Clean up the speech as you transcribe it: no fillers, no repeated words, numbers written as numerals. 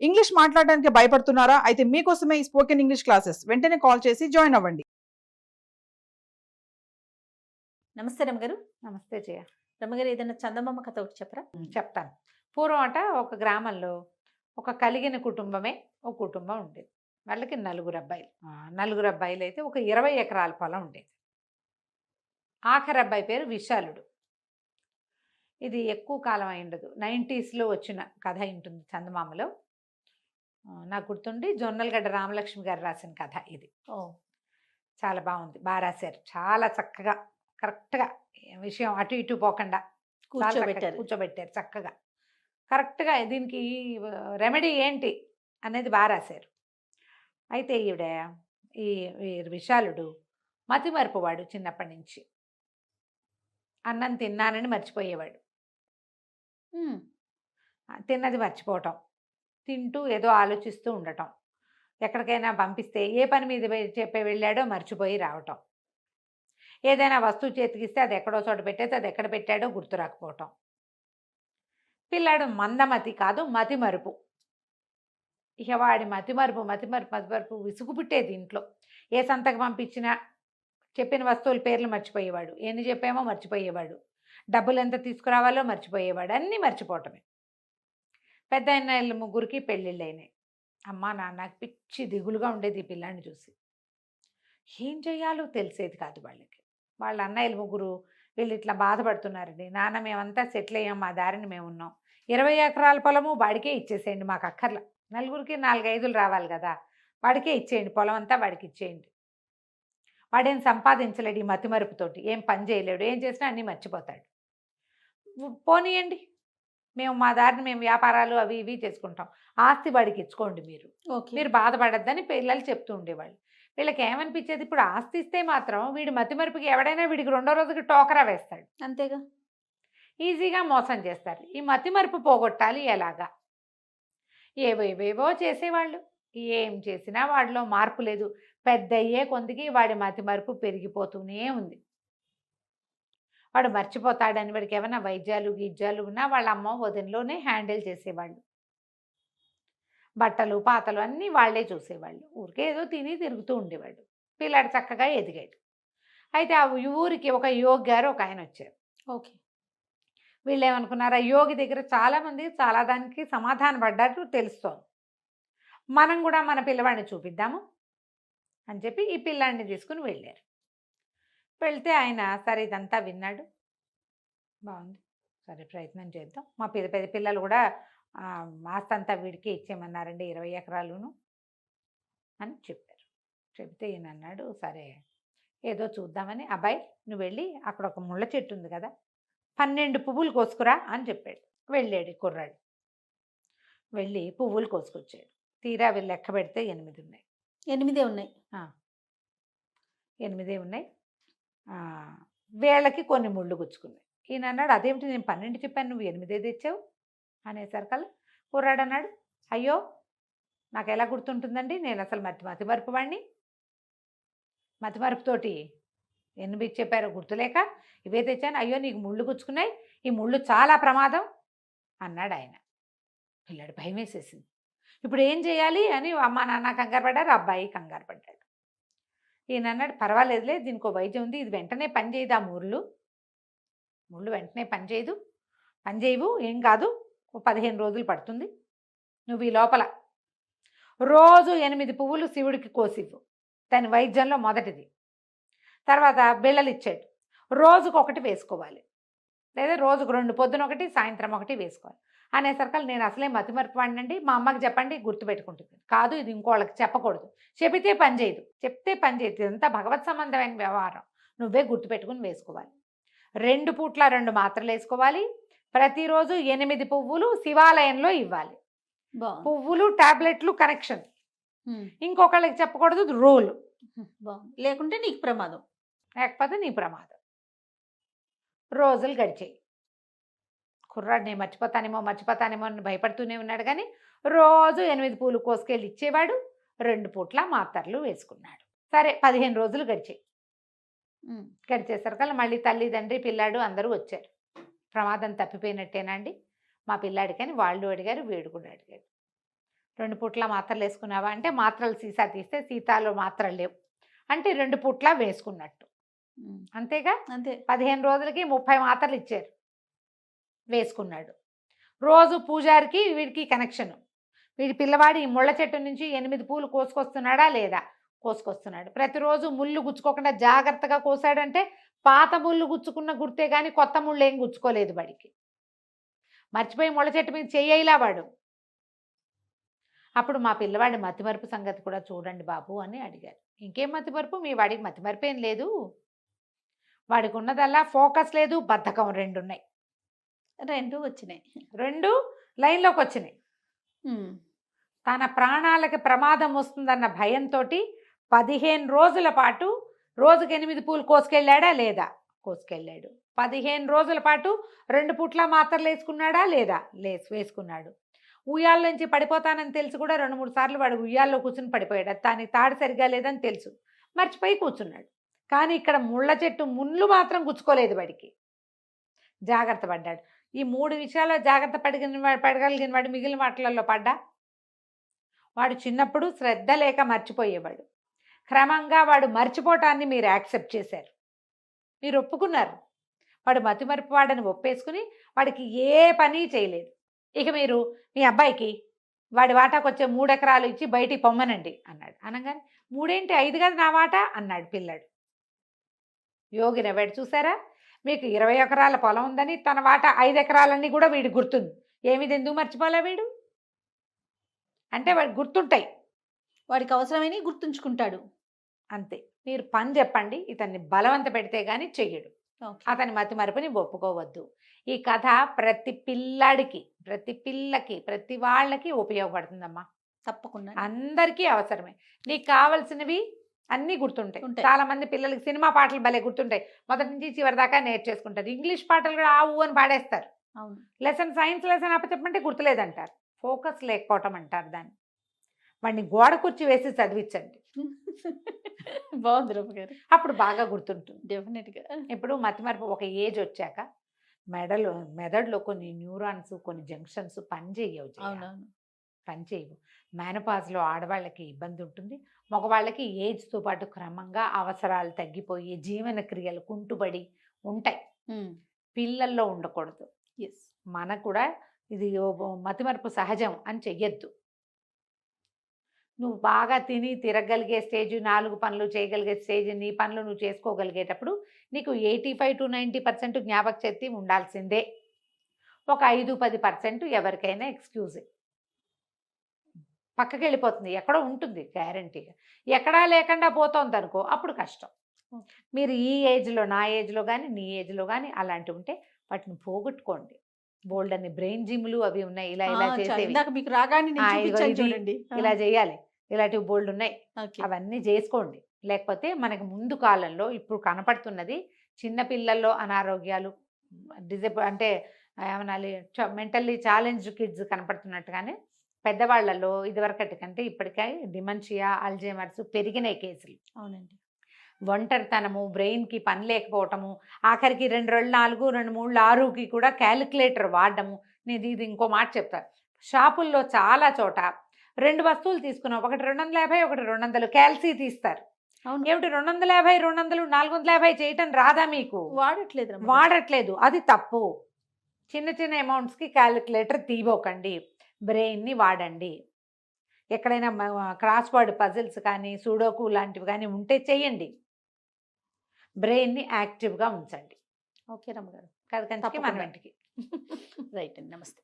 English మాట్లాడడానికి భయపడుతున్నారా? అయితే మీకోసమే ఈ స్పోకెన్ ఇంగ్లీష్ క్లాసెస్. వెంటనే కాల్ చేసి జాయిన్ అవ్వండి. నమస్తే రమగారు. నమస్తే జయ. రమగారు, ఏదైనా చందమామ కథ ఒకటి చెప్పరా? చెప్తాను. పూర్వం ఒక గ్రామంలో ఒక కలిగిన కుటుంబమే ఒక కుటుంబం ఉండేది. వాళ్ళకి నలుగురు అబ్బాయిలు. నలుగురు అబ్బాయిలు అయితే ఒక 20 ఎకరాల పొలం ఉండేది. ఆఖరి అబ్బాయి పేరు విశాలుడు. ఇది ఎక్కువ కాలం అయి ఉండదు, 90sలో వచ్చిన కథ ఉంటుంది చందమామలో. నాకు గుర్తుండి జొన్నలగడ్డ రామలక్ష్మి గారు రాసిన కథ ఇది. చాలా బాగుంది, బాగా రాశారు, చాలా చక్కగా కరెక్ట్గా విషయం అటు ఇటు పోకుండా కూర్చోబెట్టారు చక్కగా. కరెక్ట్గా దీనికి రెమెడీ ఏంటి అనేది బాగా రాశారు. అయితే ఈ విశాలుడు మతిమరుపువాడు. చిన్నప్పటి నుంచి అన్నం తిన్నానని మర్చిపోయేవాడు. తిన్నది మర్చిపోవటం, తింటూ ఏదో ఆలోచిస్తూ ఉండటం, ఎక్కడికైనా పంపిస్తే ఏ పని మీద చెప్పి వెళ్ళాడో మర్చిపోయి రావటం, ఏదైనా వస్తువు చేతికిస్తే అది ఎక్కడో చోట పెట్టేస్తే అది ఎక్కడ పెట్టాడో గుర్తు రాకపోవటం. పిల్లాడు మందమతి కాదు, మతిమరుపు. ఇక వాడి మతిమరుపు విసుగు పుట్టేది ఇంట్లో. ఏ సంతకు పంపించినా చెప్పిన వస్తువుల పేర్లు మర్చిపోయేవాడు, ఎన్ని చెప్పామో మర్చిపోయేవాడు, డబ్బులు ఎంత తీసుకురావాలో మర్చిపోయేవాడు, అన్నీ మర్చిపోవటమే. పెద్ద అన్నయ్యల ముగ్గురికి పెళ్ళిళ్ళు అయినాయి. అమ్మా నాన్నకి పిచ్చి దిగులుగా ఉండేది ఈ పిల్లాన్ని చూసి. ఏం చేయాలో తెలిసేది కాదు వాళ్ళకి. వాళ్ళ అన్నయ్యలు ముగ్గురు వీళ్ళు ఇట్లా బాధపడుతున్నారండి. నాన్న మేమంతా సెటిల్ అయ్యాం, మా దారిని మేము ఉన్నాం, 20 ఎకరాల పొలము వాడికే ఇచ్చేసేయండి, మాకు అక్కర్లా, నలుగురికి 4-5 రావాలి కదా, వాడికే ఇచ్చేయండి, పొలం అంతా వాడికి ఇచ్చేయండి. వాడేం సంపాదించలేడు ఈ మతిమరుపుతోటి, ఏం పని చేయలేడు, ఏం చేసినా అన్నీ మర్చిపోతాడు. పోనీయండి, మేము మా దారిని మేము వ్యాపారాలు అవి ఇవి చేసుకుంటాం, ఆస్తి వాడికి ఇచ్చుకోండి, మీరు బాధపడద్దని పిల్లలు చెప్తూ ఉండేవాళ్ళు. వీళ్ళకి ఏమనిపించేది, ఇప్పుడు ఆస్తి ఇస్తే మాత్రం వీడి మతిమరుపుకి ఎవడైనా వీడికి 2వ రోజుకి టోకరా వేస్తాడు, అంతేగా, ఈజీగా మోసం చేస్తారు. ఈ మతిమరుపు పోగొట్టాలి ఎలాగా? ఏవేవేవో చేసేవాళ్ళు, ఏం చేసినా వాడిలో మార్పు లేదు. పెద్ద అయ్యే కొందికి వాడి మతిమరుపు పెరిగిపోతూనే ఉంది. వాడు మర్చిపోతాడని వాడికి ఏమైనా వైద్యాలు గీజ్యాలు ఉన్నా వాళ్ళ అమ్మ వదినలోనే హ్యాండిల్ చేసేవాళ్ళు. బట్టలు పాతలు అన్నీ వాళ్ళే చూసేవాళ్ళు. ఊరికే ఏదో తిని తిరుగుతూ ఉండేవాడు. పిల్లాడు చక్కగా ఎదిగాడు. అయితే ఆ ఊరికి ఒక యోగి గారు ఒక ఆయన వచ్చారు. వీళ్ళు ఏమనుకున్నారు, ఆ యోగి దగ్గర చాలామంది చాలా దానికి సమాధానం పడ్డారు తెలుస్తోంది, మనం కూడా మన పిల్లవాడిని చూపిద్దాము అని చెప్పి ఈ పిల్లాడిని తీసుకుని వెళ్ళారు. వెళ్తే ఆయన సరే ఇదంతా విన్నాడు, బాగుంది, సరే ప్రయత్నం చేద్దాం, మా పెద్ద పిల్లలు కూడా ఆస్తి అంతా వీడికి ఇచ్చేయమన్నారండి, 20 ఎకరాలును అని చెప్పారు. చెప్తే ఈయన అన్నాడు, సరే ఏదో చూద్దామని, అబ్బాయి నువ్వు వెళ్ళి అక్కడ ఒక ముళ్ళ చెట్టు ఉంది కదా, 12 పువ్వులు కోసుకురా అని చెప్పాడు. వెళ్ళాడు కుర్రాడు, వెళ్ళి పువ్వులు కోసుకొచ్చాడు. తీరా వీళ్ళు లెక్క పెడితే 8 ఉన్నాయి. 8 ఉన్నాయి. వేళ్ళకి కొన్ని ముళ్ళు గుచ్చుకున్నాయి. ఈయన అన్నాడు, అదేమిటి నేను 12 చెప్పాను, నువ్వు 8 తెచ్చావు అనేసరికల్లా కుర్రాడు అన్నాడు, అయ్యో నాకు ఎలా గుర్తుంటుందండి, నేను అసలు మతిమరుపు వాడిని, మతిమరుపుతోటి 8 చెప్పారో గుర్తులేక ఇవే తెచ్చాను, అయ్యో నీకు ముళ్ళు గుచ్చుకున్నాయి, ఈ ముళ్ళు చాలా ప్రమాదం అన్నాడు ఆయన. పిల్లాడు భయం వేసేసింది. ఇప్పుడు ఏం చేయాలి అని అమ్మ నాన్న కంగారు పడ్డారు, అబ్బాయి కంగారు పడ్డాడు. ఈయన అన్నాడు, పర్వాలేదులే, దీనికి వైద్యం ఉంది, ఇది వెంటనే పని చేయదు, ఆ ముళ్ళు వెంటనే పని చేయవు, ఏం కాదు, 15 రోజులు పడుతుంది, నువ్వు ఈ లోపల రోజు 8 పువ్వులు శివుడికి కోసివ్వు, దాని వైద్యంలో మొదటిది. తర్వాత బిళ్ళలు ఇచ్చాడు, రోజుకు 1 వేసుకోవాలి, లేదా రోజుకు 2, పొద్దున 1 సాయంత్రం 1 వేసుకోవాలి అనేసరికి నేను అసలే మతిమరుపు వాడినండి, మా అమ్మకి చెప్పండి గుర్తుపెట్టుకుంటుంది, కాదు ఇది ఇంకోళ్ళకి చెప్పకూడదు, చెబితే పని చేయదు, చెప్తే పని చేయదు, ఇదంతా భగవత్ సంబంధమైన వ్యవహారం, నువ్వే గుర్తుపెట్టుకుని వేసుకోవాలి, 2 పూట్ల 2 మాత్రలు వేసుకోవాలి, ప్రతిరోజు 8 పువ్వులు శివాలయంలో ఇవ్వాలి, పువ్వులు టాబ్లెట్లు కనెక్షన్, ఇంకొకళ్ళకి చెప్పకూడదు, రూల్, లేకుంటే నీకు ప్రమాదం, లేకపోతే నీ ప్రమాదం. రోజులు గడిచాయి. కుర్రాడు నేను మర్చిపోతానేమో అని భయపడుతూనే ఉన్నాడు, కానీ రోజు 8 పూలు కోసుకెళ్ళి ఇచ్చేవాడు, 2 పూట్ల మాత్రలు వేసుకున్నాడు. సరే 15 రోజులు గడిచాయి. గడిచేసరికల్లా మళ్ళీ తల్లి తండ్రి పిల్లాడు అందరూ వచ్చారు. ప్రమాదం తప్పిపోయినట్టేనండి మా పిల్లాడికని వాళ్ళు అడిగారు, వీడు కూడా అడిగాడు. 2 పూట్ల మాత్రలు వేసుకున్నావా అంటే మాత్రలు సీసా తీస్తే సీతాలో మాత్రలు లేవు అంటే 2 పూట్ల వేసుకున్నట్టు. అంతేగా? అంతే. 15 రోజులకి 30 మాత్రలు ఇచ్చారు, వేసుకున్నాడు. రోజు పూజారికి వీడికి కనెక్షన్. వీడి పిల్లవాడు ఈ ముళ్ళ చెట్టు నుంచి 8 పూలు కోసుకొస్తున్నాడా లేదా? కోసుకొస్తున్నాడు. ప్రతిరోజు ముళ్ళు గుచ్చుకోకుండా జాగ్రత్తగా కోసాడంటే పాత ముళ్ళు గుచ్చుకున్న గుర్తే కానీ కొత్త ముళ్ళు ఏం గుచ్చుకోలేదు వాడికి. మర్చిపోయి ముళ్ళ చెట్టు మీద చెయ్యలా వాడు. అప్పుడు మా పిల్లవాడి మతిమరుపు సంగతి కూడా చూడండి బాబు అని అడిగారు. ఇంకేం మతిమరుపు? మీ వాడికి మతిమరుపు ఏం లేదు, వాడికి ఉన్నదల్లా ఫోకస్ లేదు, బద్ధకం 2 ఉన్నాయి. 2 వచ్చినాయి. 2 లైన్లోకి వచ్చినాయి. తన ప్రాణాలకి ప్రమాదం వస్తుందన్న భయంతో 15 రోజుల పాటు రోజుకి 8 పూలు కోసుకెళ్ళాడా లేదా? కోసుకెళ్ళాడు. 15 రోజుల పాటు 2 పూట్ల మాత్రలు వేసుకున్నాడా లేదా? వేసుకున్నాడు. ఉయ్యాల నుంచి పడిపోతానని తెలిసి కూడా 2-3 సార్లు వాడు ఉయ్యాల్లో కూర్చుని పడిపోయాడు. దాని తాడు సరిగా లేదని తెలుసు, మర్చిపోయి కూర్చున్నాడు. కానీ ఇక్కడ ముళ్ళ చెట్టు ముళ్ళు మాత్రం గుచ్చుకోలేదు వాడికి. జాగ్రత్త పడ్డాడు. ఈ 3 విషయాల్లో జాగ్రత్త పడగలిగిన వాడు మిగిలిన వాటిలలో పడ్డా? వాడు చిన్నప్పుడు శ్రద్ధ లేక మర్చిపోయేవాడు. క్రమంగా వాడు మర్చిపోవటాన్ని మీరు యాక్సెప్ట్ చేశారు, మీరు ఒప్పుకున్నారు. వాడు మతిమరుపు వాడని ఒప్పేసుకుని వాడికి ఏ పని చేయలేదు. ఇక మీరు మీ అబ్బాయికి వాడి వాటాకు వచ్చే 3 ఎకరాలు ఇచ్చి బయటికి పొమ్మనండి అన్నాడు. అనగానే 3 ఏంటి 5 కదా నా వాటా అన్నాడు పిల్లాడు. యోగి నవ్వాడు. చూసారా, మీకు 20 ఎకరాల పొలం ఉందని తన వాటా 5 ఎకరాలన్నీ కూడా వీడు గుర్తుంది. ఏమిది ఎందుకు మర్చిపోలే వీడు అంటే వాడు గుర్తుంటాయి, వాడికి అవసరమైన గుర్తుంచుకుంటాడు అంతే. మీరు పని చెప్పండి, ఇతన్ని బలవంత పెడితే కానీ చెయ్యడు. అతని మతిమరుపుని ఒప్పుకోవద్దు. ఈ కథ ప్రతి పిల్లాడికి, ప్రతి పిల్లకి, ప్రతి వాళ్ళకి ఉపయోగపడుతుందమ్మా. తప్పకుండా అందరికీ అవసరమే. నీకు కావాల్సినవి అన్నీ గుర్తుంటాయి. చాలా మంది పిల్లలకి సినిమా పాటలు భలే గుర్తుంటాయి, మొదటి నుంచి చివరి దాకా నేర్చేసుకుంటారు. ఇంగ్లీష్ పాటలు కూడా ఆ ఊ అని పాడేస్తారు. లెసన్ సైన్స్ లెసన్ అప్పచెప్పమంటే గుర్తులేదంటారు. ఫోకస్ లేకపోవటం అంటారు దాన్ని. వాడిని గోడ కుర్చీ వేసి చదివించండి, బాగుంది రమ్మ గారు, అప్పుడు బాగా గుర్తుంటుంది డెఫినెట్గా. ఇప్పుడు మతిమరుపు ఒక ఏజ్ వచ్చాక మెదడులో కొన్ని న్యూరాన్స్, కొన్ని జంక్షన్స్ పనిచేయవు. అవునవును, పనిచేయవు. మేనపాజ్లో ఆడవాళ్ళకి ఇబ్బంది ఉంటుంది, మగవాళ్ళకి ఏజ్తో పాటు క్రమంగా అవసరాలు తగ్గిపోయి జీవన క్రియలు కుంటుబడి ఉంటాయి. పిల్లల్లో ఉండకూడదు. మనకు కూడా ఇది మతిమరుపు సహజం అని చెయ్యొద్దు. నువ్వు బాగా తిని తిరగలిగే స్టేజ్, 4 పనులు చేయగలిగే స్టేజ్, నీ పనులు నువ్వు చేసుకోగలిగేటప్పుడు నీకు 85 to 90% జ్ఞాపక శక్తి ఉండాల్సిందే. ఒక 5-10% ఎవరికైనా ఎక్స్క్యూజ్ పక్కకి వెళ్ళిపోతుంది, ఎక్కడో ఉంటుంది గ్యారంటీగా. ఎక్కడా లేకుండా పోతుంది అనుకో, అప్పుడు కష్టం. మీరు ఈ ఏజ్లో, నా ఏజ్లో కానీ నీ ఏజ్లో కానీ అలాంటివి ఉంటే వాటిని పోగొట్టుకోండి. బోల్డ్ అని బ్రెయిన్ జిమ్లు అవి ఉన్నాయి, ఇలా ఇలా చేసేవి. మీకు రాగానే చూడండి, ఇలా చేయాలి, ఇలాంటివి బోల్డ్ ఉన్నాయి, అవన్నీ చేసుకోండి. లేకపోతే మనకి ముందు కాలంలో ఇప్పుడు కనపడుతున్నది చిన్నపిల్లల్లో అనారోగ్యాలు, అంటే ఏమనాలి, మెంటల్లీ ఛాలెంజ్డ్ కిడ్స్ కనపడుతున్నట్టుగానే పెద్దవాళ్లలో ఇదివరకటి కంటే ఇప్పటికే డిమెన్షియా, అల్జైమర్స్ పెరిగినాయి కేసులు. అవునండి. ఒంటరితనము, బ్రెయిన్కి పని లేకపోవటము, ఆఖరికి 2 2 4 2 3 6కి కూడా క్యాలిక్యులేటర్ వాడడము. నేను ఇది ఇంకో మాట చెప్తాను, షాపుల్లో చాలా చోట 2 వస్తువులు తీసుకున్నాం, ఒకటి 250, ఒకటి 200 క్యాల్సీ తీస్తారు. ఏమిటి 250 200 450 చేయటం రాదా మీకు? వాడట్లేదు, అది తప్పు. చిన్న చిన్న అమౌంట్స్కి క్యాలిక్యులేటర్ తీయబోకండి, బ్రెయిన్ని వాడండి. ఎక్కడైనా క్రాస్ వర్డ్ పజిల్స్ కానీ సూడోకు లాంటివి కానీ ఉంటే చెయ్యండి, బ్రెయిన్ని యాక్టివ్గా ఉంచండి. ఓకే రమ్మ గారు, కథ కంచికి మన వెంటకి. రైట్ అండి, నమస్తే.